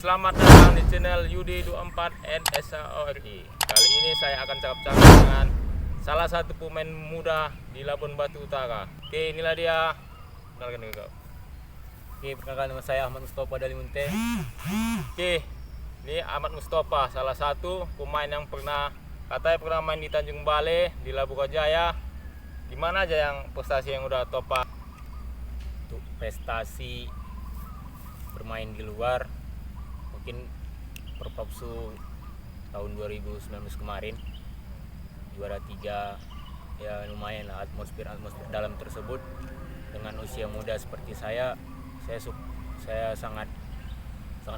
Selamat datang di channel Yudi24 NSAORI. Kali ini saya akan cakap-cakap dengan salah satu pemain muda di Labuan Batu Utara. Oke, inilah dia. Kenalkan dulu kau. Oke, perkenalkan nama saya Ahmad Mustafa dari Munte. Oke, ini Ahmad Mustafa, salah satu pemain yang katanya pernah main di Tanjung Balai, di Labuan Jaya. Di mana aja yang prestasi yang udah topa? Untuk prestasi bermain di luar, mungkin Perpapsu tahun 2019 kemarin juara 3, ya lumayan lah. Atmosfer dalam tersebut dengan usia muda seperti saya sangat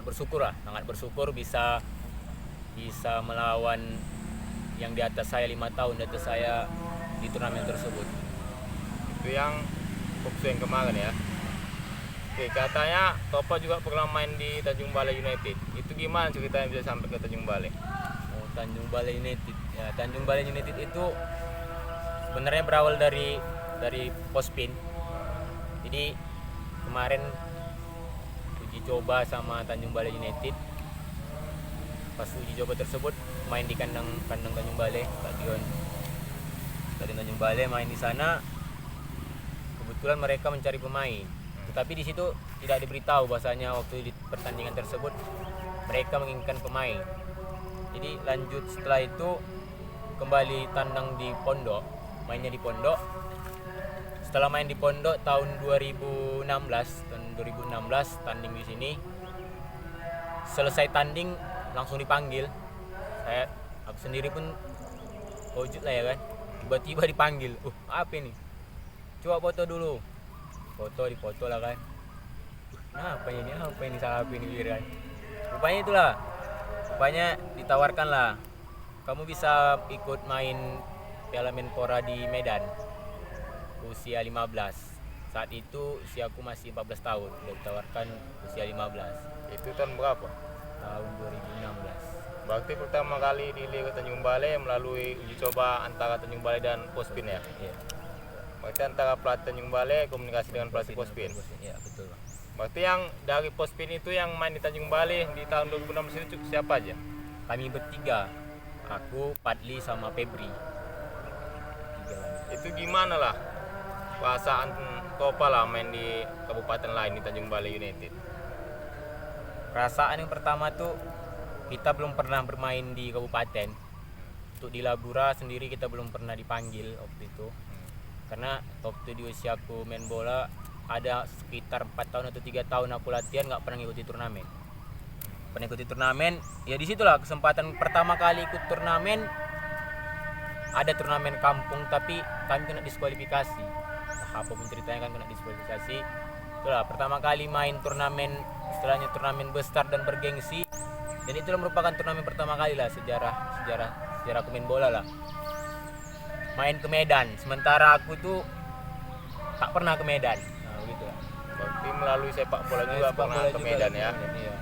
bersyukur bisa melawan yang di atas saya 5 tahun di atas saya di turnamen tersebut. Itu yang Popsu yang kemarin ya. Oke, katanya Topa juga pernah main di Tanjung Balai United. Itu gimana ceritanya bisa sampai ke Tanjung Balai? Oh, Tanjung Balai United. Ya, Tanjung Balai United itu sebenarnya berawal dari Pospin. Jadi kemarin uji coba sama Tanjung Balai United. Pas uji coba tersebut main di kandang Tanjung Balai, Stadion Tanjung Balai, main di sana. Kebetulan mereka mencari pemain. Tetapi di situ tidak diberitahu bahasanya waktu di pertandingan tersebut mereka menginginkan pemain. Jadi lanjut setelah itu kembali tandang di Pondok, mainnya di Pondok. Setelah main di Pondok tahun 2016 tanding di sini. Selesai tanding langsung dipanggil. Aku sendiri pun wujud lah ya kan. Tiba-tiba dipanggil. Apa ini? Coba foto dulu. Dipoto lah kan. Apa ini salah apa ini kan. Rupanya ditawarkan lah, kamu bisa ikut main Piala Menpora di Medan usia 15. Saat itu usiaku masih 14 tahun, udah ditawarkan usia 15. Itu tahun berapa? Tahun 2016. Berarti pertama kali di Liga Tanjung Balai melalui uji coba antara Tanjung Balai dan Pospin ya? Iya. Berarti antara pelatih Tanjung Balai komunikasi dengan pelatih Pospin. Iya, betul. Berarti yang dari Pospin itu yang main di Tanjung Balai di tahun 2016 itu siapa aja? Kami bertiga, aku, Padli sama Febri. Itu gimana lah perasaan Topa lah main di kabupaten lain di Tanjung Balai United? Perasaan yang pertama tuh, kita belum pernah bermain di kabupaten. Untuk di Labura sendiri kita belum pernah dipanggil waktu itu. Karena waktu di usiaku main bola ada sekitar 4 tahun atau 3 tahun aku latihan nggak pernah ngikuti turnamen. Ya disitulah kesempatan pertama kali ikut turnamen. Ada turnamen kampung tapi kami kena diskualifikasi. Apapun ceritanya kan kena diskualifikasi. Itulah pertama kali main turnamen, istilahnya turnamen besar dan bergengsi. Dan itulah merupakan turnamen pertama kali lah sejarah aku main bola lah. Main ke Medan, sementara aku tuh tak pernah ke Medan. Nah, begitu lah. Berarti melalui sepak bola juga pernah ke Medan ya. Iya.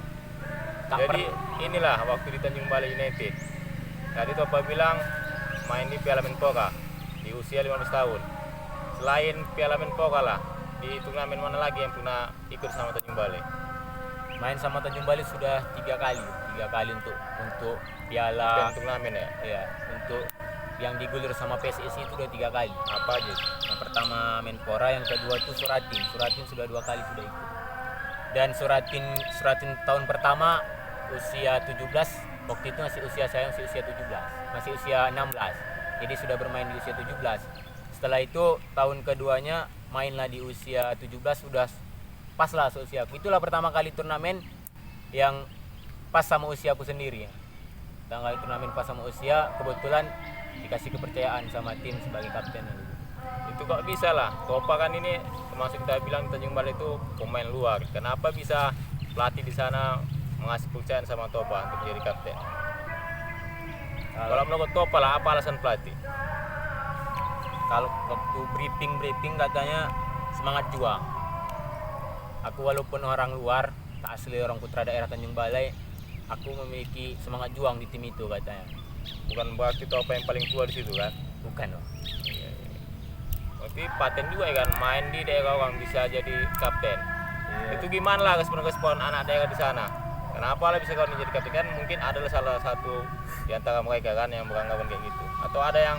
Jadi inilah waktu di Tanjung Balai United. Tadi Topa bilang main di Piala Menpora di usia 15 tahun. Selain Piala Menpora lah, di turnamen mana lagi yang pernah ikut sama Tanjung Balai? Main sama Tanjung Balai sudah 3 kali untuk piala turnamen ya. Iya, untuk yang digulir sama PSSI itu udah 3 kali. Apa aja? Yang pertama Menpora, yang kedua itu Suratin sudah 2 kali sudah ikut. Dan Suratin tahun pertama usia 17, waktu itu masih usia 17, masih usia 16. Jadi sudah bermain di usia 17. Setelah itu tahun keduanya mainlah di usia 17, sudah pas lah seusiaku. Itulah pertama kali turnamen yang pas sama usiaku sendiri ya. Tanggal turnamen pas sama usia, kebetulan dikasih kepercayaan sama tim sebagai kapten. Itu kok bisa lah, Topa kan ini termasuk kita bilang Tanjung Balai itu pemain luar. Kenapa bisa pelatih di sana mengasih kepercayaan sama Topa untuk jadi kapten? Kalau menurut Topa lah, apa alasan pelatih? Kalau waktu briefing katanya semangat juang. Aku walaupun orang luar, tak asli orang putra daerah Tanjung Balai, aku memiliki semangat juang di tim itu katanya. Bukan berarti Topa yang paling tua di situ kan? Bukan loh. Berarti paten juga ya kan, main di daerah orang bisa jadi kapten. Iya. Itu gimana lah respon anak daerah di sana? Kenapa lah bisa kawan jadi kapten? Kan mungkin adalah salah satu di antara mereka kan yang beranggapan kayak gitu. Atau ada yang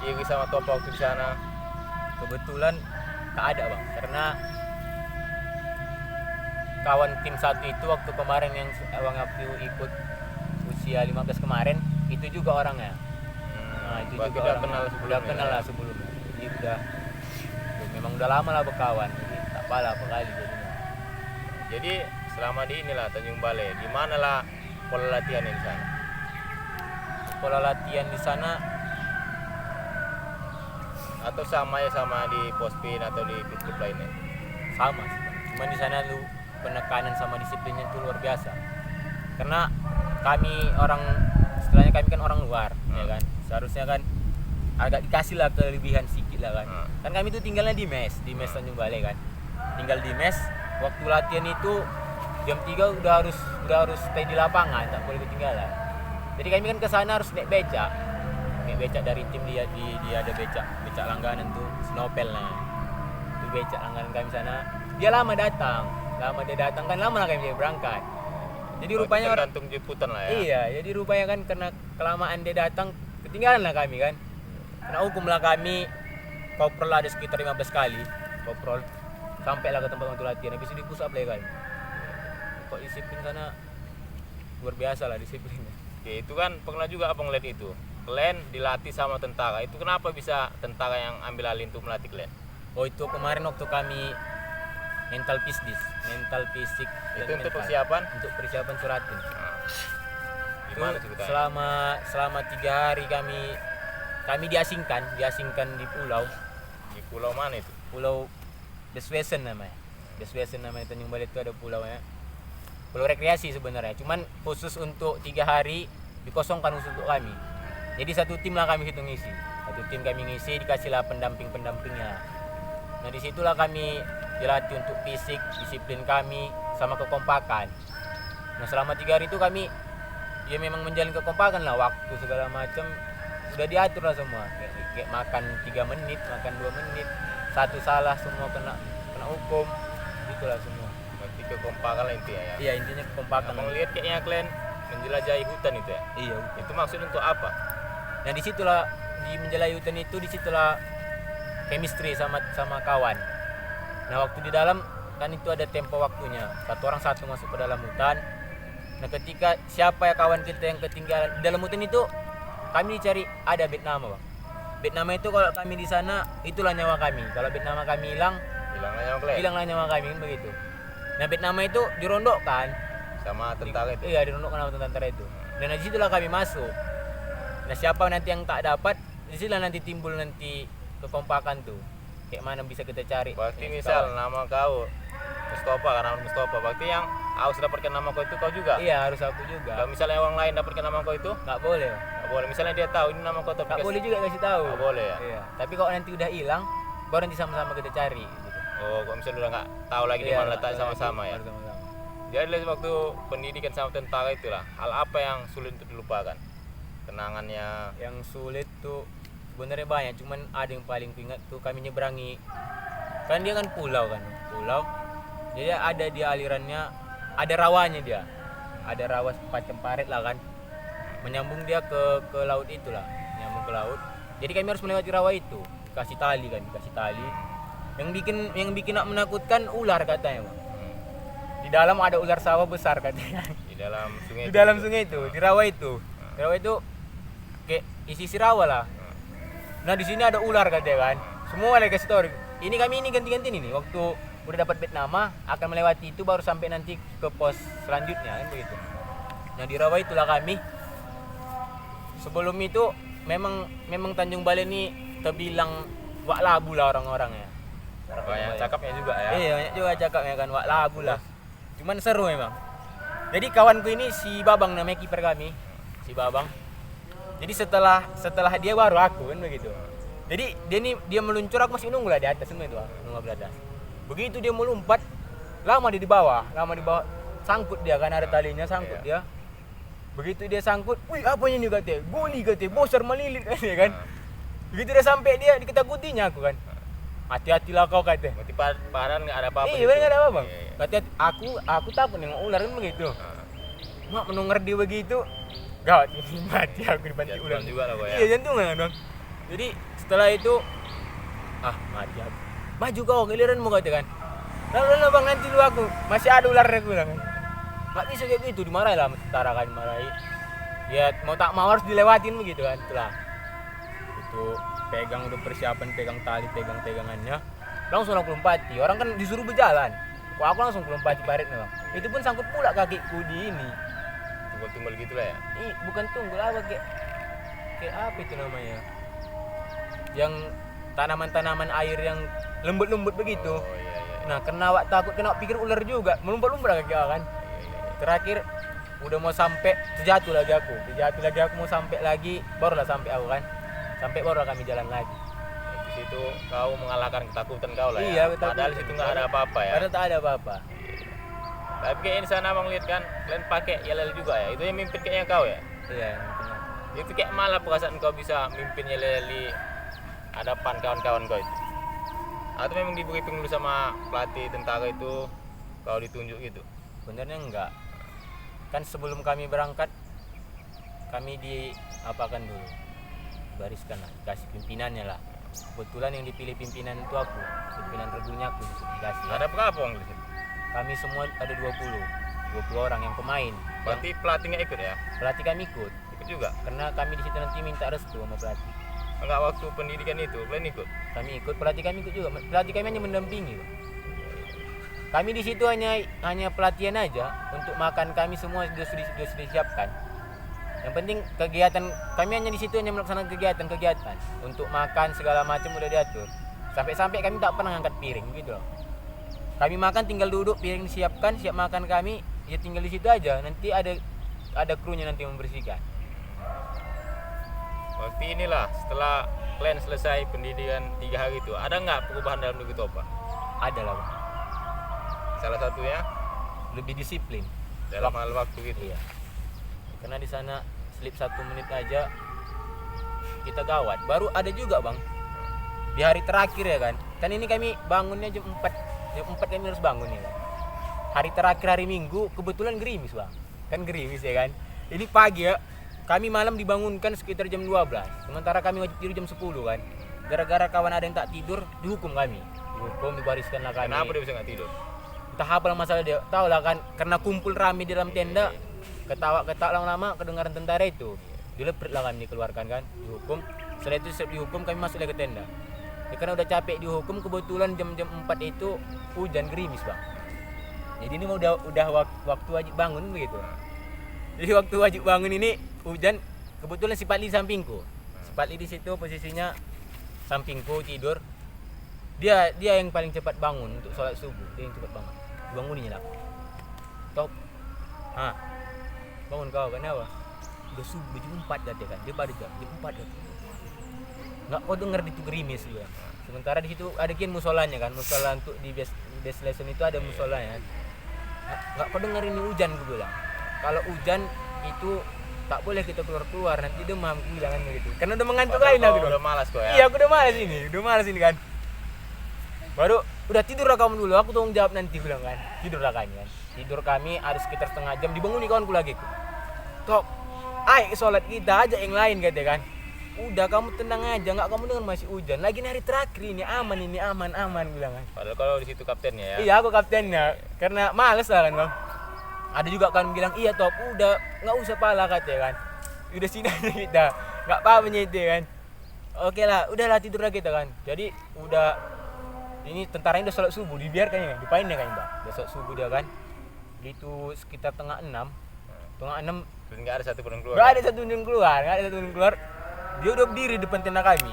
iri sama Topa waktu di sana. Kebetulan tak ada bang, karena kawan tim satu itu waktu kemarin yang Abang Abdu ikut usia 15 kemarin itu juga orangnya. Nah itu berarti juga udah orang kenal udah sebelumnya. kenal lah sebelumnya. Jadi memang udah lama lah berkawan. Jadi tak apalah apa kali jadinya. Jadi selama di inilah Tanjung Balai, di mana lah pola latihan di sana? Pola latihan di sana Atau sama ya sama di Pospin atau di klub lainnya? sama sih bang. Cuman di sana lu penekanan sama disiplinnya itu luar biasa. Karena kami orang istilahnya kami kan orang luar, ya kan. Seharusnya kan agak dikasih lah kelebihan sedikit lah kan. Kan kami itu tinggalnya di mes Tanjung Balai kan. Tinggal di mes, waktu latihan itu jam 3 udah harus stay di lapangan, tak boleh ketinggalan. Jadi kami kan ke sana harus naik becak. Naik becak dari tim dia ada becak langganan tuh, Snowpel nah. Itu becak langganan kami sana. Dia lama dia datang kan lama lah kami berangkat. Jadi rupanya orang tergantung jemputan lah ya. iya, jadi rupanya kan karena kelamaan dia datang ketinggalan lah kami kan. Kena hukum lah kami. Koprol ada sekitar 15 kali. Koprol sampai lah ke tempat untuk latihan. Habis itu di push up lagi kan. Kok disiplin sana luar biasa lah disiplinnya. Ya, itu kan pernah juga abang lihat itu. Kalian dilatih sama tentara. Itu kenapa bisa tentara yang ambil alih untuk melatih kalian? Oh itu kemarin waktu kami mental fisik Itu dan untuk mental. persiapan? Untuk persiapan suratin. Nah, Itu gimana ceritanya? selama 3 hari kami diasingkan di pulau Di pulau mana itu? Pulau Deswesen namanya Tanjung Balai itu ada pulau ya. Pulau rekreasi sebenarnya, cuman khusus untuk 3 hari dikosongkan khusus untuk kami. Jadi satu tim lah kami ngisi. Dikasihlah pendampingnya. Nah disitulah kami dilatih untuk fisik, disiplin kami, sama kekompakan. Nah selama 3 hari itu kami ya memang menjalin kekompakan lah, waktu segala macam sudah diatur lah semua. Kayak makan 3 menit, makan 2 menit, satu salah semua kena hukum, itulah semua. Berarti kekompakan lah intinya ya. Iya intinya kekompakan. Abang lihat kayaknya kalian menjelajahi hutan itu ya. Iya. Itu maksud untuk apa? Nah disitulah di menjelajahi hutan itu disitulah chemistry sama kawan. Nah waktu di dalam kan itu ada tempo waktunya. Satu orang masuk ke dalam hutan. Nah ketika siapa ya kawan kita yang ketinggalan di dalam hutan itu, kami dicari ada bed nama bang. Bed nama itu kalau kami di sana itulah nyawa kami. Kalau bed nama kami hilanglah nyawa kami kan begitu. Nah bed nama itu dirondokkan Sama tentara itu. Iya dirondokkan sama tentara itu. Dan di situlah kami masuk. Nah siapa nanti yang tak dapat, di situlah nanti timbul nanti kekompakan tuh. Kayak mana bisa kita cari. Berarti misal nama kau Mustafa, karena Mustafa, berarti yang harus dapatkan nama kau itu kau juga. Iya harus aku juga. Kalau misalnya orang lain dapatkan nama kau itu, Nggak boleh. nggak boleh. Misalnya dia tahu ini nama kau tapi Nggak boleh juga kasih tahu. Nggak boleh ya. Iya. Tapi kalau nanti udah hilang, baru nanti sama-sama kita cari. Gitu. Oh, kalau misalnya udah nggak tahu lagi di Iya, mana letak sama-sama ya. harus sama-sama. Jadi waktu pendidikan sama tentara itulah, hal apa yang sulit untuk dilupakan? Kenangannya. Yang sulit tuh sebenarnya banyak, cuman ada yang paling ingat tuh kami nyeberangi. Kan dia kan pulau. Jadi ada dia alirannya, ada rawanya dia. Ada rawa semacam parit lah kan. Menyambung dia ke laut itulah, menyambung ke laut. Jadi kami harus melewati rawa itu. Dikasih tali. Yang bikin nak menakutkan ular katanya, Bang. Di dalam ada ular sawah besar katanya. Di dalam sungai. Di dalam sungai itu, di rawa itu. Di rawa itu kayak isi rawa lah. Nah, di sini ada ular katanya kan. Semua lagi kasih tahu. Ini kami ganti-ganti nih waktu udah dapat bed nama akan melewati itu baru sampai nanti ke pos selanjutnya kan begitu. Nah, di rawa itulah kami. Sebelum itu memang Tanjung Balai ini terbilang wak labu lah orang-orangnya. Banyak cakapnya juga ya. Iya, banyak juga cakapnya kan wak labu lah. Cuman seru memang. Jadi kawanku ini si Babang namanya kiper kami. Si Babang. Jadi setelah dia baru aku kan begitu. Jadi dia meluncur aku masih nunggu lah di atas semua itu, nunggu di atas. Begitu dia melompat, lama di bawah, sangkut dia kan ada talinya sangkut dia. Begitu dia sangkut, wih apa ini katanya? Goli katanya, bosar melilit katanya kan. Begitu dia sampai dia diketakutinya aku kan. Hati-hatilah kau katanya. Berarti padahal nggak ada apa-apa. Iya, benar nggak ada apa bang. Katanya aku takut dengan ular kan begitu. mak mendengar dia begitu gawat ini mati aku dibanting Jantungan ular juga lah kok ya. iya jantungan bang. Jadi setelah itu mati aku, maju kau giliranmu kata kan. Lalu bang nanti dulu aku masih ada ular aku bilang kan. Nggak bisa kayak gitu, dimarahi lah tentara kan, dimarahi. Ya mau tak mau harus dilewatin begitu kan. Itulah itu pegang udah persiapan, pegang tali, pegang pegangannya, langsung aku lompati. Orang kan disuruh berjalan, kok aku langsung lompati paritnya bang. Itu pun sangkut pula kakiku di ini. Tunggul-tunggul gitu lah ya. Bukan tunggul apa kayak apa itu namanya? Yang tanaman-tanaman air yang lembut-lembut begitu. Oh iya iya. Nah, kena awak takut kena pikir ular juga, melompat-lompat kaki kan. Terakhir udah mau sampai terjatuh lagi aku mau sampai lagi barulah sampai aku kan. Sampai barulah kami jalan lagi. Di situ kau mengalahkan ketakutan kau lah Iya, ya. ketakutan. Padahal di situ nggak ada apa-apa ya. Padahal tak ada apa-apa. Tapi kayaknya di sana abang lihat kan, kalian pakai yel juga ya. Itu yang mimpin kayaknya kau ya. Iya, benar. Itu kayak malah perasaan kau bisa mimpin yel di hadapan kawan-kawan kau itu. Atau memang di briefing dulu sama pelatih tentara itu kau ditunjuk gitu. Sebenarnya enggak. Kan sebelum kami berangkat kami diapakan dulu. Bariskan lah, dikasih pimpinannya lah. Kebetulan yang dipilih pimpinan itu aku, pimpinan regulnya aku dikasih. Ada berapa orang di situ? Kami semua ada 20 orang yang pemain. Berarti pelatihnya ikut ya? Pelatih kami ikut Ikut juga? karena kami di situ nanti minta restu sama pelatih. Enggak, waktu pendidikan itu kalian ikut? Kami ikut, pelatih kami ikut juga. Pelatih kami hanya mendampingi, Bang. Kami di situ hanya pelatihan aja, untuk makan kami semua sudah disiapkan. Yang penting kegiatan kami hanya di situ hanya melaksanakan kegiatan. Untuk makan segala macam udah diatur. Sampai kami tak pernah ngangkat piring gitu loh. Kami makan tinggal duduk, piring disiapkan, siap makan kami, ya tinggal di situ aja. Nanti ada krunya nanti membersihkan. Waktu inilah setelah kalian selesai pendidikan 3 hari itu, ada nggak perubahan dalam diri Topa? Ada lah, Bang. Salah satunya Lebih disiplin. dalam hal waktu gitu. Iya. Karena di sana slip 1 menit aja kita gawat. Baru ada juga, Bang. Di hari terakhir ya kan. Kan ini kami bangunnya jam 4. Jam 4 kami harus bangun ya kan. Hari terakhir hari Minggu kebetulan gerimis, Bang. Kan gerimis ya kan. Ini pagi ya. Kami malam dibangunkan sekitar jam 12. Sementara kami wajib tidur jam 10 kan. Gara-gara kawan ada yang tak tidur, dihukum kami. Dihukum, dibariskan lah kami. Kenapa dia bisa nggak tidur? Entah apa lah masalah dia. Tahu lah kan, karena kumpul rame di dalam tenda, ketawa-ketawa lama-lama kedengaran tentara itu. Dileprit lah kami dikeluarkan kan, dihukum. Setelah itu dihukum kami masuk lagi ke tenda. Ya, karena udah capek dihukum, kebetulan jam-jam 4 itu hujan gerimis, Bang. Jadi ini udah waktu wajib bangun begitu. Jadi waktu wajib bangun ini hujan, kebetulan si Patli sampingku. Si Patli di situ posisinya sampingku tidur. Dia yang paling cepat bangun untuk sholat subuh. Dia yang cepat bangun. Dibangunin lah. Top. Bangun kau, kenapa? Udah subuh jam 4 dah kan. Dia pada jam 4 dah. Enggak kau denger di itu gerimis juga. Sementara di situ ada kian musolanya kan. Musola untuk di base lesson itu ada musolanya. Enggak kau denger ini hujan gue bilang. Kalau hujan itu tak boleh kita keluar nanti demam bilangan gitu. Karena udah mengantuk lain aku. Udah malas kok ya. Iya, aku udah malas ini kan. Baru udah tidurlah kamu dulu, aku tanggung jawab nanti bilang kan. Tidurlah kami kan. Tidur kami harus sekitar setengah jam, dibanguni kawanku lagi. Tok, ayo sholat kita aja yang lain kata kan. Udah kamu tenang aja, nggak kamu dengar masih hujan. Lagi hari terakhir ini aman bilang kan. Padahal kalau di situ kaptennya ya. Iya, aku kaptennya karena males lah kan, Bang. Ada juga kan bilang, iya Top, udah nggak usah pala katanya kan. Udah sini aja kita, nggak apa-apa itu kan. Oke lah, udahlah tidur lagi kita kan. Jadi udah ini tentaranya udah sholat subuh, dibiarkan ya kan, dipainnya kan Mbak. Udah sholat subuh dia kan. Itu sekitar tengah 6. Terus nggak ada satu pun yang keluar. Nggak ada satu yang keluar. Dia udah berdiri depan tenda kami.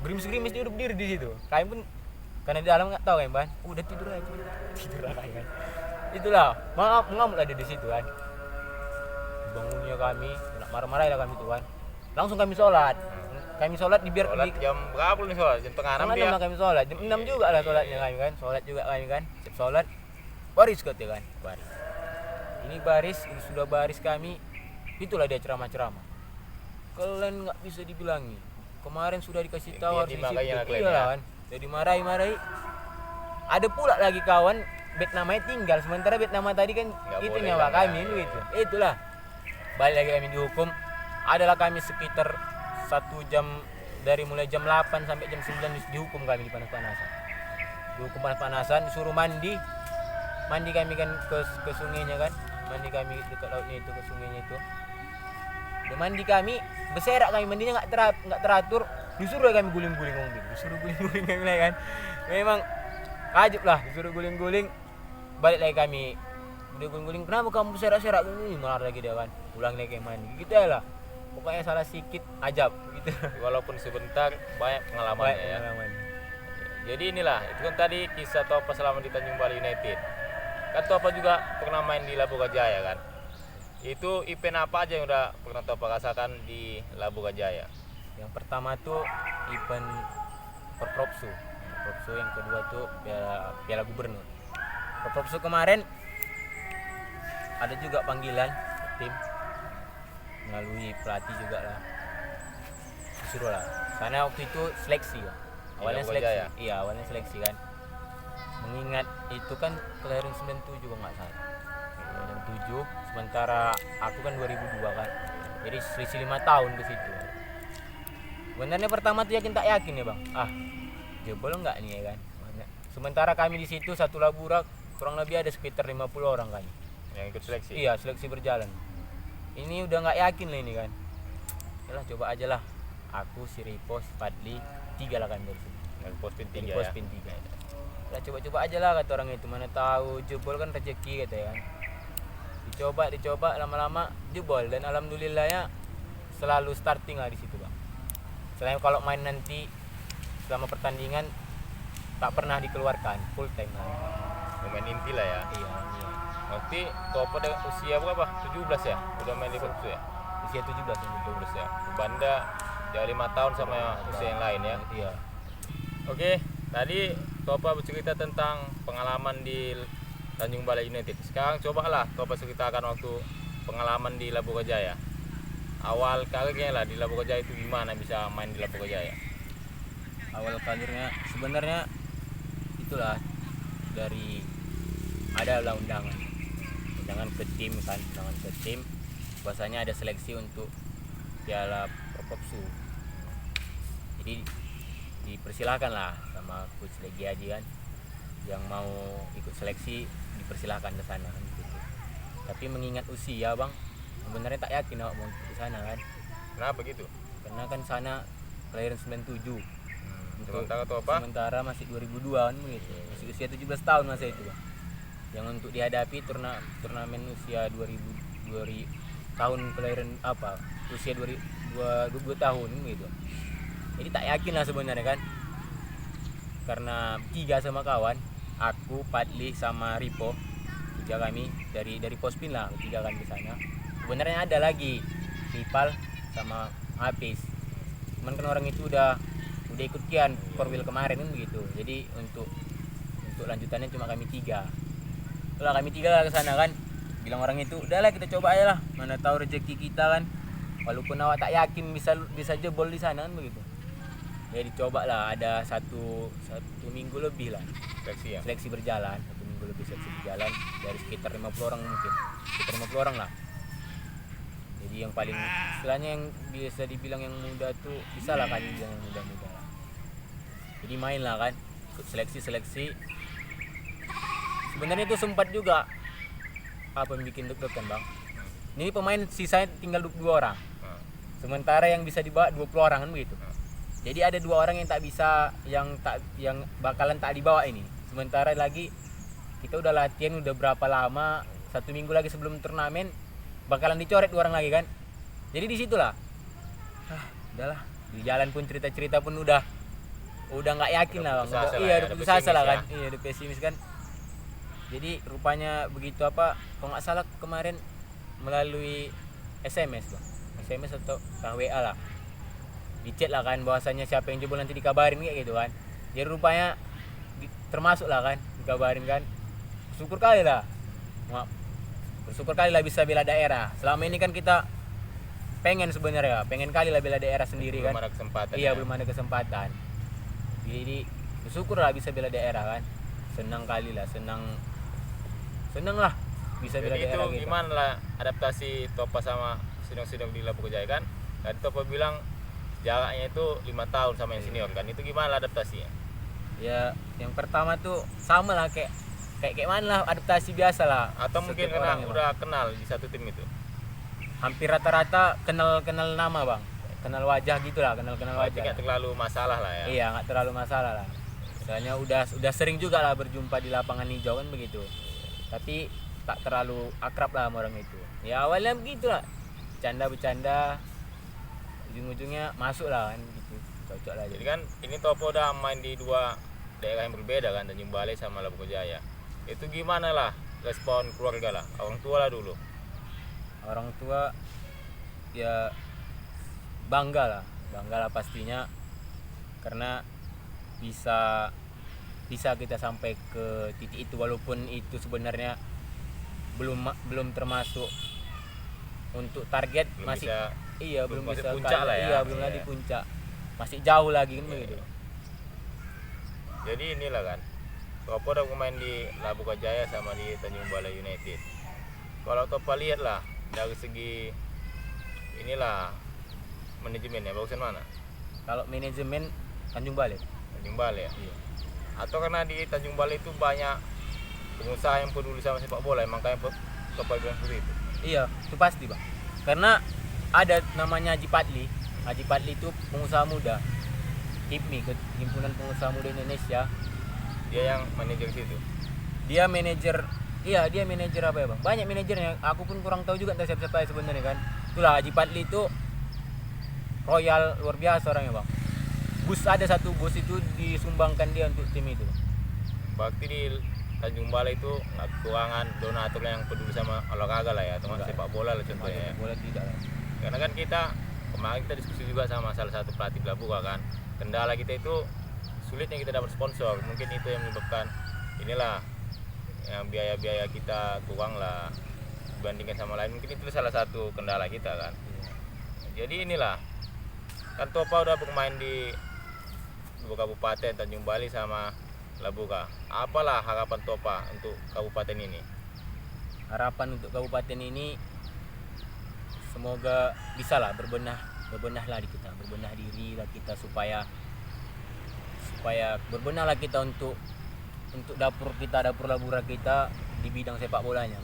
Gerimis-gerimis dia udah berdiri di situ. Kami pun karena di dalam nggak tahu kan, Mbak. Udah tidur lah kan. Itulah, mengamuk lah dia di situ kan. Bangunnya kami, marah-marah lah kami tuh kan. Langsung kami sholat. Kami sholat dibiar Sholat jam berapa nih sholat? Jam tengah 6 dia. kami sholat. Jam 6 juga lah sholatnya kami kan. Sholat juga kami kan. Siap sholat. Baris katanya kan. Baris. Ini baris, ini sudah baris kami. Itulah dia ceramah-ceramah. Kalian nggak bisa dibilangi. Kemarin sudah dikasih tahu harus dimarahin lah kalian iya ya. kan. Jadi marahi. Ada pula lagi kawan bet namanya tinggal, sementara bet nama tadi kan Nggak itu boleh nyawa lah, kami ya. gitu. Itulah balik lagi kami dihukum. Adalah kami sekitar 1 jam, dari mulai jam 8 sampai jam 9 dihukum kami di panas-panasan. Dihukum panas-panasan, disuruh mandi kami kan ke sungainya kan, mandi kami dekat lautnya itu, ke sungainya itu. Udah mandi kami, berserak kami, mandinya nggak teratur, disuruh kami guling-guling disuruh guling-guling kami lagi kan. Memang ajib lah, disuruh guling-guling, balik lagi kami. Udah guling-guling, kenapa kamu berserak-serak ini, malah lagi dia kan, pulang lagi mandi gitu ya lah. Pokoknya salah sedikit ajab gitu. Walaupun sebentar banyak pengalamannya ya. Jadi inilah, itu kan tadi kisah Topa selama di Tanjung Balai United. Kan Topa juga pernah main di Labu Gajaya kan. Itu event apa aja yang udah pernah Topa rasakan di Labu Gajaya? Yang pertama tuh event Perpropsu. Perpropsu yang kedua tuh Piala Gubernur. Perpropsu kemarin ada juga panggilan tim melalui pelatih juga lah. Disuruh lah. Karena waktu itu seleksi ya. Awalnya Labu seleksi. Gajaya? Iya, awalnya seleksi kan. Mengingat itu kan kelahiran 97 kalau nggak salah. 97, sementara aku kan 2002 kan. Jadi selisih 5 tahun ke situ. Sebenarnya pertama tuh yakin tak yakin ya, Bang. Jebol enggak nih ya kan. Sementara kami di situ satu laburak kurang lebih ada sekitar 50 orang kan. Yang ikut seleksi? Iya, seleksi berjalan. Ini udah nggak yakin lah ini kan. Yalah coba aja lah. Aku, si Ripos, Fadli, 3 lah kan dari sini. Yang pospin Dari 3 ya? Pospin 3 ya. Lah coba-coba aja lah kata orang itu, mana tahu jebol kan rezeki kata ya kan. Dicoba lama-lama jebol, dan alhamdulillahnya selalu starting lah di situ, Bang. Selain kalau main nanti selama pertandingan tak pernah dikeluarkan, full time lah. Pemain inti lah ya. Iya. Nanti Topa ada usia berapa? 17 ya? Udah main di Perpsu ya? Usia 17 ya. 17 ya. Banda jauh 5 tahun sama usia yang lain ya. Iya. Oke, tadi Topa bercerita tentang pengalaman di Tanjung Balai United. Sekarang cobalah Topa ceritakan waktu pengalaman di Labu Gajaya. Awal karirnya lah di Labu Gajaya itu gimana bisa main di Labu Gajaya? Awal karirnya sebenarnya itulah dari ada undangan ke tim kan, undangan ke tim, bahwasanya ada seleksi untuk Piala Perpopsu. Jadi dipersilahkan lah sama coach Legi Haji kan, yang mau ikut seleksi dipersilahkan ke sana kan gitu. Tapi mengingat usia, Bang, sebenarnya tak yakin awak mau ke sana kan. Kenapa gitu? Karena kan sana kelahiran 97. Sementara Topa Sementara masih 2002 kan begitu. Masih usia 17 tahun masa itu, Bang. Yang untuk dihadapi turnamen usia 2000 tahun kelahiran apa? Usia 22 tahun gitu. Jadi tak yakin lah sebenarnya kan. Karena 3 sama kawan, aku, Padli sama Ripo, 3 kami dari Pospin lah, 3 kan ke sana. Sebenarnya ada lagi Ripal sama Hafiz. Cuman kan orang itu udah ikut kian Korwil kemarin kan begitu. Jadi untuk lanjutannya cuma kami 3. Setelah kami 3 lah ke sana kan, bilang orang itu, udahlah kita coba aja lah, mana tahu rezeki kita kan. Walaupun awak tak yakin bisa jebol di sana kan begitu. Ya dicoba lah, ada satu minggu lebih lah seleksi ya. seleksi berjalan, 1 minggu lebih seleksi berjalan, dari sekitar 50 orang mungkin, sekitar 50 orang lah. Jadi yang paling istilahnya yang biasa dibilang yang muda tuh bisa lah kan, yang muda-muda lah. Jadi main lah kan, ikut seleksi. Sebenarnya itu sempat juga apa yang bikin deg-degan, Bang. Ini pemain sisanya tinggal 22 orang. Sementara yang bisa dibawa 20 orang kan begitu. Jadi ada 2 orang yang tak bisa, yang bakalan tak dibawa ini. Sementara lagi kita udah latihan udah berapa lama, 1 minggu lagi sebelum turnamen bakalan dicoret 2 orang lagi kan. Jadi disitulah, udahlah, di jalan pun cerita-cerita pun udah nggak yakin lah, Bang. Iya, udah putus asa lah kan. Iya, udah pesimis kan. Jadi rupanya begitu apa, kalau nggak salah kemarin melalui SMS, Bang. SMS atau WA lah. Di chat lah kan, bahwasanya siapa yang jebol nanti dikabarin kayak gitu kan. Jadi rupanya termasuk lah kan, dikabarin kan. Bersyukur kali lah. Bersyukur kali lah bisa bela daerah. Selama ini kan kita pengen kali lah bela daerah sendiri belum kan. ada kesempatan. Iya, ya. belum ada kesempatan. Jadi bersyukur lah bisa bela daerah kan. Senang kali lah, senang seneng lah bisa bela Jadi itu daerah gitu. gimana lah adaptasi Topa sama senior-senior di Labuka Jaya kan? Tadi Topa bilang jaraknya itu 5 tahun sama yang senior kan? Itu gimana lah adaptasinya? Ya yang pertama tuh sama lah kayak kayak mana lah adaptasi biasa lah. Atau mungkin Setiap karena orang ya, Bang. udah kenal di satu tim itu? Hampir rata-rata kenal nama bang, kenal wajah gitulah, kenal Berarti wajah. nggak terlalu masalah lah ya? Iya nggak terlalu masalah lah. Soalnya udah sering juga lah berjumpa di lapangan hijau kan begitu. Tapi tak terlalu akrab lah sama orang itu. Ya awalnya begitu lah, bercanda, ujung-ujungnya masuk lah kan gitu, cocok lah. Jadi kan ini Topo udah main di dua daerah yang berbeda kan, Tanjung Balai sama Labuka Jaya. Itu gimana lah respon keluarga lah, orang tua lah dulu? Orang tua ya bangga lah pastinya, karena bisa kita sampai ke titik itu walaupun itu sebenarnya belum termasuk untuk target, Belum masih bisa, belum masih bisa puncak lah ya. belum Iya. lagi puncak, masih jauh lagi kan begitu. Jadi inilah kan, Topo udah main di Labuka Jaya sama di Tanjung Balai United. Kalau Topo lihat lah dari segi inilah manajemen ya, bagusan mana? Kalau manajemen Tanjung Balai. Tanjung Balai ya? Iya. Atau karena di Tanjung Balai itu banyak pengusaha yang peduli sama sepak bola, makanya Topo bilang seperti itu? Iya, itu pasti bang. Karena ada namanya Haji Padli. Haji Padli itu pengusaha muda, HIPMI, Himpunan Pengusaha Muda Indonesia. Dia yang manajer situ. Dia manajer apa ya bang? Banyak manajernya. Aku pun kurang tahu juga entah siapa sebenarnya kan. Itulah Haji Padli itu royal luar biasa orangnya bang. Ada satu bus itu disumbangkan dia untuk tim itu. Berarti di Tanjung Balai itu nggak kekurangan donatur yang peduli sama olahraga lah ya, termasuk Enggak. sepak bola lah contohnya ya. Bola tidak lah. Karena kan kemarin kita diskusi juga sama salah satu pelatih Labuka kan, kendala kita itu sulitnya kita dapat sponsor, mungkin itu yang menyebabkan inilah yang biaya-biaya kita kurang lah dibandingkan sama lain, mungkin itu salah satu kendala kita kan. Jadi inilah kan Topa udah bermain di dua kabupaten Tanjung Balai sama Labuka. Apalah harapan Topa untuk kabupaten ini? Harapan untuk kabupaten ini semoga bisa lah berbenah lah di kita, berbenah diri lah kita supaya berbenah lah kita untuk dapur labura kita di bidang sepak bolanya.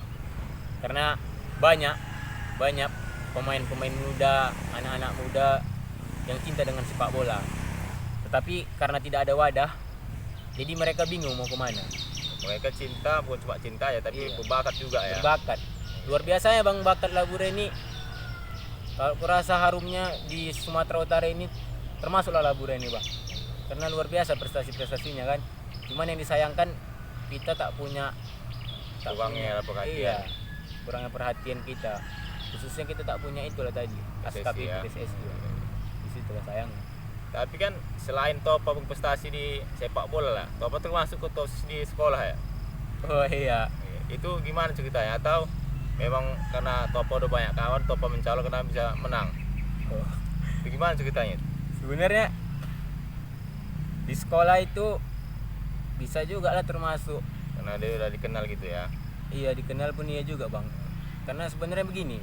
Karena banyak pemain muda, anak-anak muda yang cinta dengan sepak bola. Tetapi karena tidak ada wadah, jadi mereka bingung mau kemana. Mereka cinta, bukan cuma cinta ya, tapi Iya. berbakat juga ya. Berbakat. Luar biasa ya bang, bakat Labura ini. Kalau kurasa harumnya di Sumatera Utara ini termasuklah Labura ini bang. Karena luar biasa prestasinya kan. Cuman yang disayangkan kita tak punya Kurangnya perhatian. Iya, kurangnya perhatian kita. Khususnya kita tak punya itulah tadi, ASKAP ya. PSSI. Di situ lah sayangnya. Tapi kan selain Topa berprestasi di sepak bola lah, Topa termasuk ketua OSIS di sekolah ya. Oh iya. Itu gimana ceritanya? Atau memang karena Topa udah banyak kawan, Topa mencalon karena bisa menang? Oh. Itu gimana ceritanya? Sebenarnya di sekolah itu bisa juga lah termasuk. Karena dia udah dikenal gitu ya. Iya dikenal pun iya juga bang. Karena sebenarnya begini,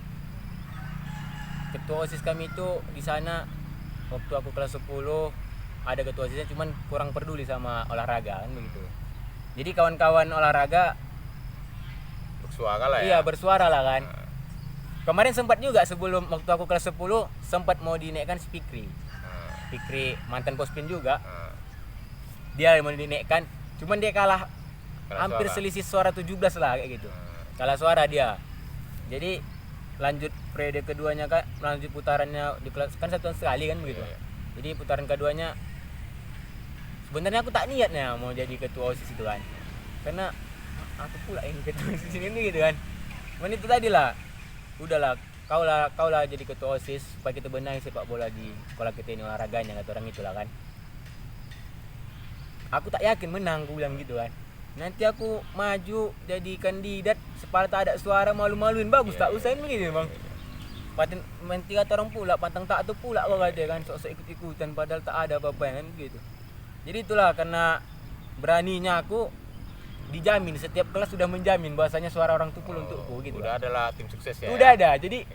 ketua OSIS kami itu di sana waktu aku kelas 10 ada ketua OSISnya, cuman kurang peduli sama olahraga kan begitu. Jadi kawan-kawan olahraga Bersuara lah ya. iya bersuara lah kan. Nah, Kemarin sempat juga sebelum waktu aku kelas 10 sempat mau dinaikkan si Fikri mantan Pospin juga. Dia mau dinaikkan, cuman dia kalah hampir suara. selisih suara 17 lah kayak gitu. Kalah suara dia. Jadi lanjut periode keduanya kan, lanjut putarannya di kelas kan 1 tahun sekali kan begitu. Iya. Jadi putaran keduanya sebenarnya aku tak niatnya mau jadi ketua OSIS itu kan. Karena aku pula yang ketua OSIS ini gitu kan. Cuman itu tadi lah. Udahlah, kau lah jadi ketua OSIS supaya kita benahi sepak bola di sekolah kita ini olahraganya kata orang itulah kan. Aku tak yakin menang, aku bilang gitu kan. Nanti aku maju jadi kandidat sepala tak ada suara, malu-maluin, bagus tak usahain begini bang. Paten menti kata orang pula pantang tak tu pula kau kata kan, sok-sok ikut-ikutan padahal tak ada apa-apa kan gitu. Jadi itulah karena beraninya aku dijamin, setiap kelas sudah menjamin bahwasanya suara orang tuh full untukku gitu. Udah adalah tim sukses ya. Udah ada. Jadi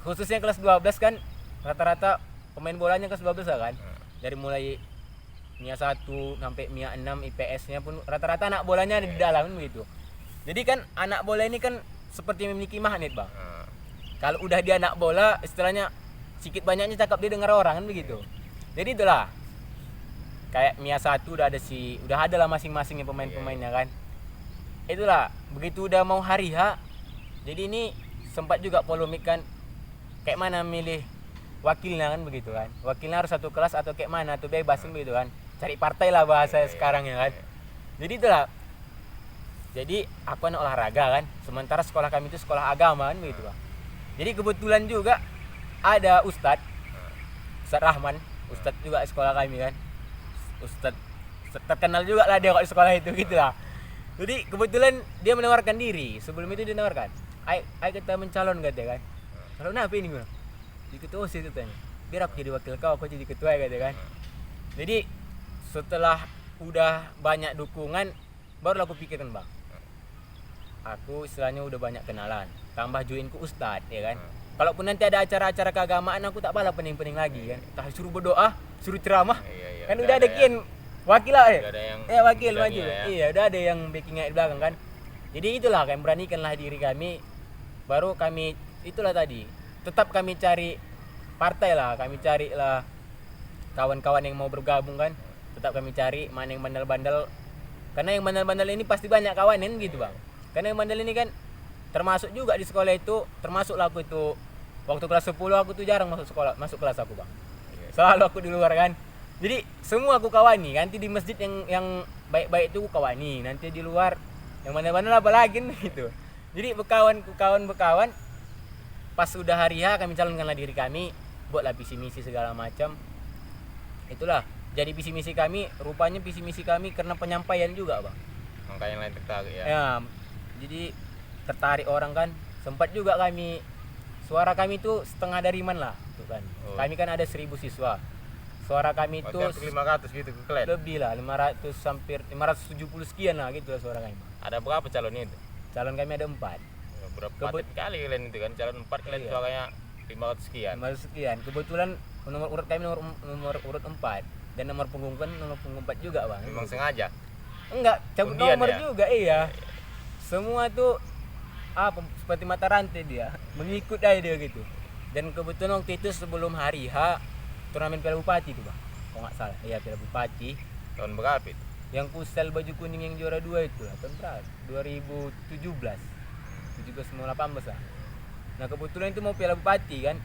khususnya kelas 12 kan rata-rata pemain bolanya kelas 12 lah kan. Dari mulai MIA 1 sampai MIA 6 IPS-nya pun rata-rata anak bolanya ada di dalam kan begitu. Jadi kan anak bola ini kan seperti memiliki magnet, Bang. Kalau udah dia anak bola, istilahnya sedikit banyaknya cakap dia dengar orang kan begitu. Jadi itulah. Kayak MIA 1 udah ada lah masing-masingnya pemain-pemainnya kan. Itulah, begitu udah mau hari H. Jadi ini sempat juga polemik kan, kayak mana milih wakilnya kan begitu kan. Wakilnya harus satu kelas atau kayak mana, atau bebas kan begitu kan. Cari partai lah bahasa sekarang ya kan. Jadi itulah. Jadi aku anak olahraga kan, sementara sekolah kami itu sekolah agama kan begitu, Bang. Jadi kebetulan juga ada Ustadz Rahman, Ustadz juga sekolah kami kan. Ustadz terkenal juga lah dia kok di sekolah itu gitu lah. Jadi kebetulan dia menawarkan diri. Sebelum itu dia menawarkan, ayo kita mencalon katanya kan. Calon apa ini gue? Jadi ketua OSIS katanya. Biar aku jadi wakil kau, aku jadi ketua katanya kan. Jadi setelah udah banyak dukungan, baru aku pikirkan, Bang. Aku istilahnya udah banyak kenalan. Tambah join ke Ustadz ya kan. Kalaupun nanti ada acara-acara keagamaan, aku tak bala pening-pening lagi kan. Entah suruh berdoa, suruh ceramah. Kan udah ada kian wakil lah ya. Wakil maju. Ya. Iya, udah ada yang backingnya di belakang kan. Jadi itulah kami beranikanlah diri kami. Baru kami itulah tadi. Tetap kami cari partai lah, kami carilah kawan-kawan yang mau bergabung kan. Tetap kami cari mana yang bandel-bandel. Karena yang bandel-bandel ini pasti banyak kawanin gitu, Bang. Karena yang bandel ini kan termasuk juga di sekolah itu, termasuklah aku itu waktu kelas 10 aku tuh jarang masuk kelas aku, Bang. Selalu aku di luar kan. Jadi semua aku kawani. Nanti di masjid yang baik-baik itu aku kawani. Nanti di luar yang bandel-bandel apa lagi gitu. Jadi bekawan pas sudah hari H kami calonkanlah diri kami, buatlah visi misi segala macam. Itulah jadi visi misi kami, rupanya visi misi kami karena penyampaian juga, Bang. Makanya yang lain tertarik ya. Ya, jadi tertarik orang kan. Sempat juga kami, suara kami itu setengah dari mana lah tuh kan. Kami kan ada 1000 siswa. Suara kami itu 500 gitu ke kalian. Lebih lah, 500 hampir 570 sekian lah gitu lah suara kami. Ada berapa calonnya itu? Calon kami ada 4. Berapa kali kalian itu kan? Calon 4 kalian suaranya 500 sekian. 500 sekian. Kebetulan nomor urut kami nomor urut 4 dan nomor punggung kan nomor punggung 4 juga, Bang. Memang sengaja? Enggak, cabut nomor ya? Juga iya. Semua tuh seperti mata rantai dia, mengikut aja dia gitu. Dan kebetulan waktu itu sebelum hari H turnamen Piala Bupati tuh, Bang. Kalau nggak salah, iya Piala Bupati. Tahun berapa itu? Yang kusel baju kuning yang juara 2 itu lah, tahun berapa? 2017. 17 mau 18 lah. Nah kebetulan itu mau Piala Bupati kan.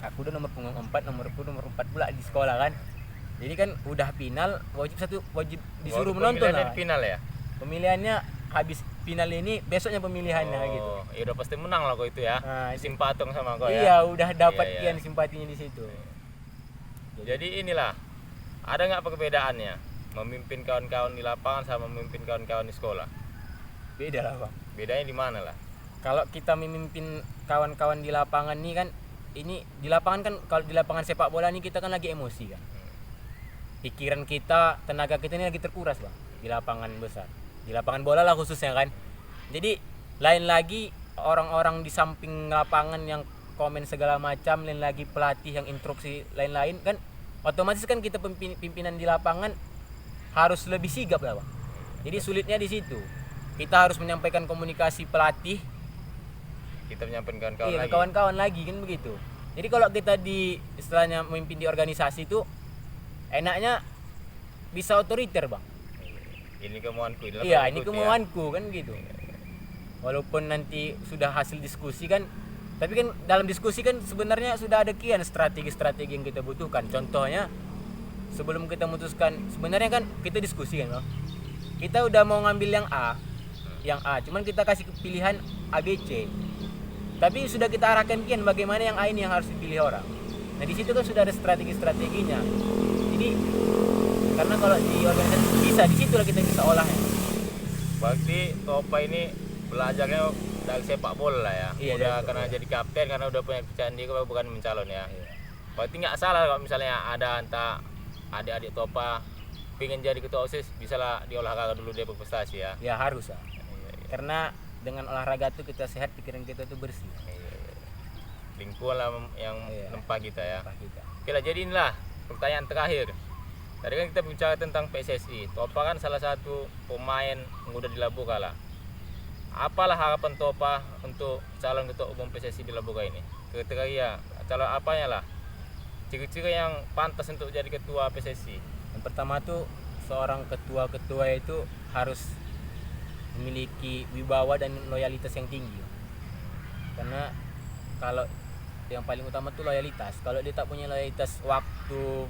Aku udah nomor punggung 4, nomor 4 pula di sekolah kan. Jadi kan udah final, wajib disuruh menonton lah. Final ya? Pemilihannya habis final ini, besoknya pemilihannya gitu. Ya udah pasti menang lah kau itu ya. Nah, Simpatung sama kau ya. Iya, udah dapat kian simpatinya di situ. Jadi inilah, ada nggak perbedaannya memimpin kawan-kawan di lapangan sama memimpin kawan-kawan di sekolah? Beda lah, Bang. Bedanya di mana lah? Kalau kita memimpin kawan-kawan di lapangan nih kan, ini di lapangan kan, kalau di lapangan sepak bola nih kita kan lagi emosi kan. Pikiran kita, tenaga kita ini lagi terkuras, Bang, di lapangan besar. Di lapangan bola lah khususnya kan. Jadi lain lagi orang-orang di samping lapangan yang komen segala macam, lain lagi pelatih yang instruksi lain-lain kan, otomatis kan kita pimpinan di lapangan harus lebih sigap lah, Bang. Jadi sulitnya di situ. Kita harus menyampaikan komunikasi pelatih, kita menyampaikan kawan-kawan lagi. Kawan-kawan lagi kan begitu. Jadi kalau kita di istilahnya memimpin di organisasi itu enaknya bisa otoriter, Bang. Ini kemauanku. Iya, ini kemauanku kan gitu. Walaupun nanti sudah hasil diskusi kan, tapi kan dalam diskusi kan sebenarnya sudah ada kian strategi-strategi yang kita butuhkan. Contohnya sebelum kita memutuskan, sebenarnya kan kita diskusi kan, Bang. Kita udah mau ngambil yang A, cuman kita kasih pilihan A, B, C. Tapi sudah kita arahkan kian bagaimana yang A ini yang harus dipilih orang. Nah di situ kan sudah ada strategi-strateginya. Jadi karena kalau di organisasi bisa, di situ lah kita bisa olahnya. Berarti Topa ini belajarnya dari sepak bola lah ya. Iya, udah karena jadi kapten, karena udah punya kepercayaan diri, bukan mencalon ya. Iya. Berarti nggak salah kalau misalnya ada entah adik-adik Topa pengen jadi ketua OSIS bisa lah di olahraga dulu dia berprestasi ya. Ya harus lah. Iya, iya. Karena dengan olahraga tuh kita sehat, pikiran kita tuh bersih. Iya, iya. Lingkungan lah yang Iya. nempa kita ya. Apa kita. Oke lah, jadi inilah pertanyaan terakhir. Tadi kan kita bicara tentang PSSI. Topa kan salah satu pemain muda di Labuka lah. Apalah harapan Topa untuk calon ketua umum PSSI di Labuka ini? Kriteria calon apanya lah? Ciri-ciri yang pantas untuk jadi ketua PSSI. Yang pertama tuh seorang ketua itu harus memiliki wibawa dan loyalitas yang tinggi. Karena kalau yang paling utama tuh loyalitas. Kalau dia tak punya loyalitas, waktu,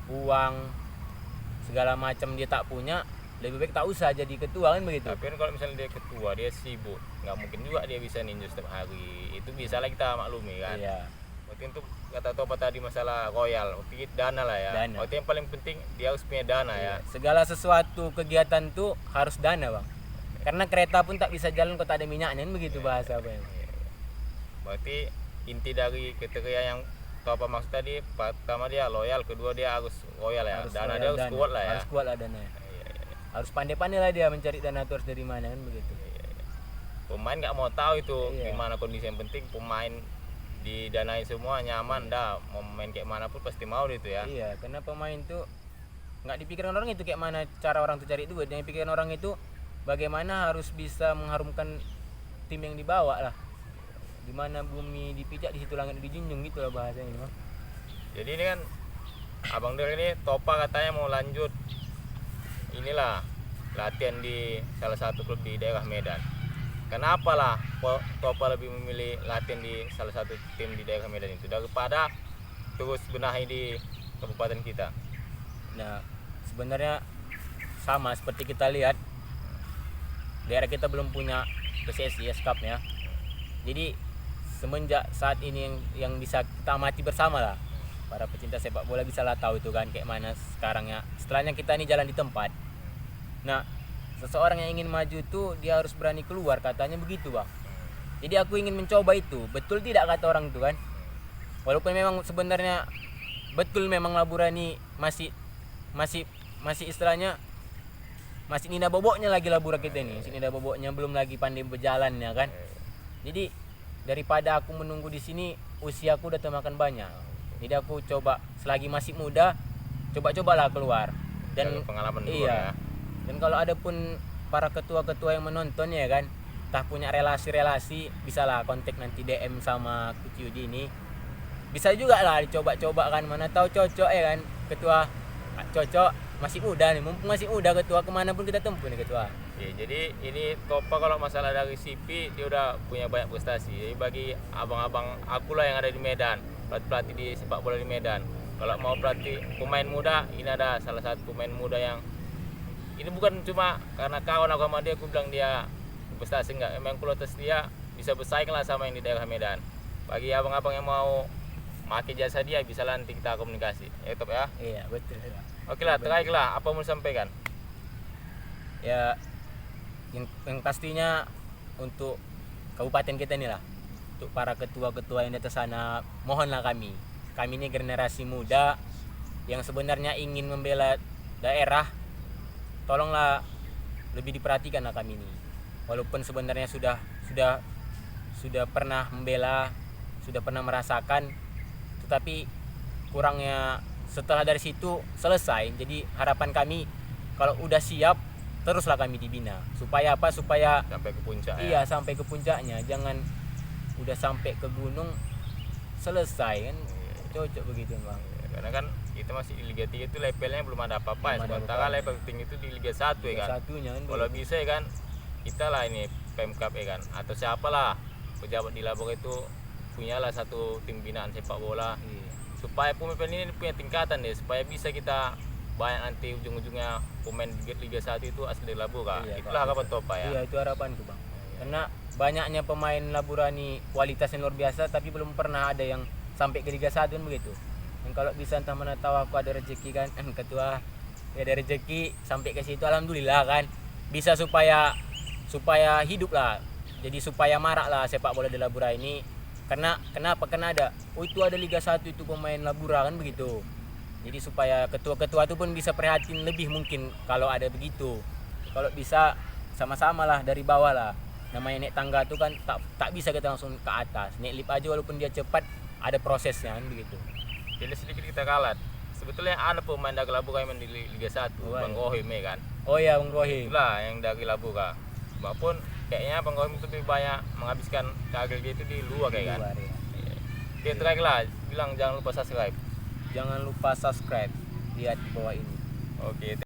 uang, segala macam dia tak punya, lebih baik tak usah jadi ketua kan begitu. Tapi kan kalau misalnya dia ketua, dia sibuk, nggak mungkin juga dia bisa ninju setiap hari. Itu bisa lah kita maklumi kan. Iya. Waktu itu kata Topa tadi masalah royal, waktu itu dana lah ya. Dana. Waktu yang paling penting dia harus punya dana ya. Segala sesuatu kegiatan tuh harus dana bang. Karena kereta pun tak bisa jalan kalau tak ada minyaknya kan begitu bahasa apa ya. Berarti inti dari kriteria yang Topa maksud tadi, pertama dia loyal, kedua dia harus royal ya. Harus Dana loyal, dia harus dana. kuat lah ya. Harus kuat lah dana. Iya, iya, iya. Harus pandai-pandai lah dia mencari dana itu harus dari mana kan begitu. Pemain nggak mau tahu itu Iya. gimana kondisi, yang penting pemain didanai semua nyaman dah, mau main kayak mana pun pasti mau itu ya. Iya, karena pemain tuh nggak dipikirkan orang itu kayak mana cara orang tuh cari duit. Yang dipikirkan orang itu bagaimana harus bisa mengharumkan tim yang dibawa lah. Dimana bumi dipijak di situ langit dijunjung gitu lah bahasanya bang. Jadi ini kan Abang Del ini Topa katanya mau lanjut inilah latihan di salah satu klub di daerah Medan. Kenapa lah Topa lebih memilih latihan di salah satu tim di daerah Medan itu daripada terus benahi di kabupaten kita? Nah, sebenarnya sama seperti kita lihat daerah kita belum punya PSSI SKAP ya. Jadi semenjak saat ini yang bisa kita amati bersama lah, para pecinta sepak bola bisa lah tahu itu kan kayak mana sekarang ya. Setelahnya kita ini jalan di tempat. Nah, seseorang yang ingin maju tuh dia harus berani keluar, katanya begitu bang. Jadi aku ingin mencoba itu. Betul tidak kata orang itu kan? Walaupun memang sebenarnya betul memang Labura ini masih istilahnya masih nina boboknya lagi Labura kita ini. Masih nina boboknya, belum lagi pandai berjalan ya kan. Jadi daripada aku menunggu di sini, usiaku udah termakan banyak. Jadi aku coba selagi masih muda, coba-cobalah keluar. Dan Cari pengalaman dulu iya. ya. Dan kalau ada pun para ketua-ketua yang menonton ya kan, entah punya relasi-relasi, bisalah kontak nanti DM sama Coach Yudi ini. Bisa juga lah dicoba-coba kan, mana tahu cocok ya kan. Ketua cocok, masih muda nih, mumpung masih muda ketua, kemana pun kita tempuh nih ketua. Ya, jadi ini Topa kalau masalah dari CV dia udah punya banyak prestasi. Jadi bagi abang-abang aku lah yang ada di Medan, pelatih di sepak bola di Medan, kalau mau pelatih pemain muda, ini ada salah satu pemain muda yang ini bukan cuma karena kawan aku sama dia, aku bilang dia prestasi, enggak, emang kualitas dia bisa bersaing lah sama yang di daerah Medan. Bagi abang-abang yang mau pakai jasa dia, bisa lah nanti kita komunikasi. Ya Top ya. Iya betul. Oke lah, terakhir lah, apa mau sampaikan? Ya yang pastinya untuk kabupaten kita nih lah, untuk para ketua-ketua yang di atas sana, mohonlah kami ini generasi muda yang sebenarnya ingin membela daerah, tolonglah lebih diperhatikan lah kami ini. Walaupun sebenarnya sudah pernah membela, sudah pernah merasakan, tetapi kurangnya setelah dari situ selesai. Jadi harapan kami kalau udah siap, teruslah kami dibina. Supaya apa? Supaya Sampai ke puncak ya. iya, sampai ke puncaknya. Jangan udah sampai ke gunung selesai kan. Cocok begitu bang. Ya, karena kan kita masih di Liga 3 itu levelnya belum ada apa-apa ya. Belum ada Sementara apa-apa. level tinggi itu di Liga 1 ya kan. Satunya kan. Kalau bisa ya kan, kita lah ini Pemkap ya kan, atau siapalah pejabat di Labora itu punyalah satu tim binaan sepak bola, Iya. supaya pemain ini punya tingkatan deh, supaya bisa kita banyak nanti ujung-ujungnya pemain Liga 1 itu asli dari Labora. Iya, Itulah Pak. harapan Topa ya. Iya, itu harapanku bang. Karena banyaknya pemain Labura ini kualitasnya luar biasa, tapi belum pernah ada yang sampai ke Liga 1 kan begitu. Dan kalau bisa entah mana tahu aku ada rezeki kan, ketua ya ada rezeki sampai ke situ, alhamdulillah kan. Bisa supaya hidup lah. Jadi supaya marak lah sepak bola di Labura ini. Karena kenapa? Karena ada, oh itu ada Liga 1 itu pemain Labura kan begitu. Jadi supaya ketua-ketua itu pun bisa prihatin lebih mungkin kalau ada begitu. Kalau bisa sama-sama lah dari bawah lah. Namanya naik tangga itu kan tak bisa kita langsung ke atas. Naik lift aja walaupun dia cepat ada prosesnya kan begitu. Jadi sedikit kita kalah. Sebetulnya ada pemain dari Labu kan di Liga 1, Oh, Bang iya. Rohim ya kan. Oh ya Bang Rohim. Itulah yang dari Labu kan. Walaupun kayaknya Bang Rohim itu lebih banyak menghabiskan karir dia itu di luar kayak kan. Luar, ya. Oke, terakhir lah, bilang jangan lupa subscribe. Jangan lupa subscribe. Lihat di bawah ini. Oke.